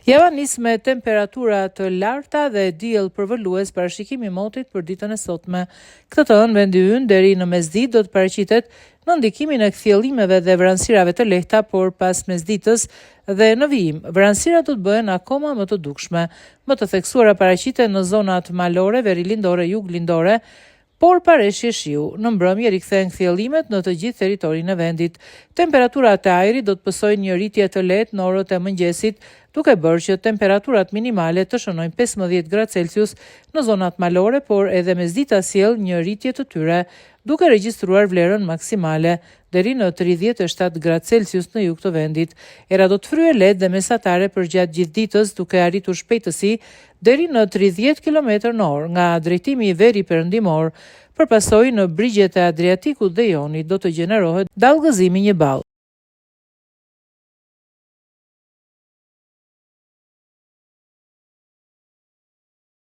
Java nis me temperatura të larta dhe diell përvolues parashikimi i motit për ditën e sotme. Këtë të hënë vendi ynë deri në mesditë do të paraqitet në ndikimin e kthjellimeve dhe vranësirave të lehta, por pas mesditës dhe në vijim, vranësirat do të bëhen akoma më të dukshme. Më të theksuara paraqiten në zonat malore, verilindore, juglindore, por pareshje shiu. Në mbrëmje rikthehen kthjellimet në të gjithë territorin e vendit. Temperaturat e ajrit do të pësojnë një rritje të lehtë në orët e mëngjesit, duke bërë që temperaturat minimale të shënojnë 15 gradë Celsius në zonat malore, por edhe mesdita sjell një rritje të tyre, duke regjistruar vlerën maksimale deri në 37 gradë Celsius në jug të vendit. Era do të fryejë lehtë dhe mesatare përgjatë gjithë ditës, duke arritur shpejtësi deri në 30 km/h nga drejtimi i veri perëndimor. Përpasoj në brigjet e Adriatikut dhe Jonit do të gjenerohet dallgëzimi një ball.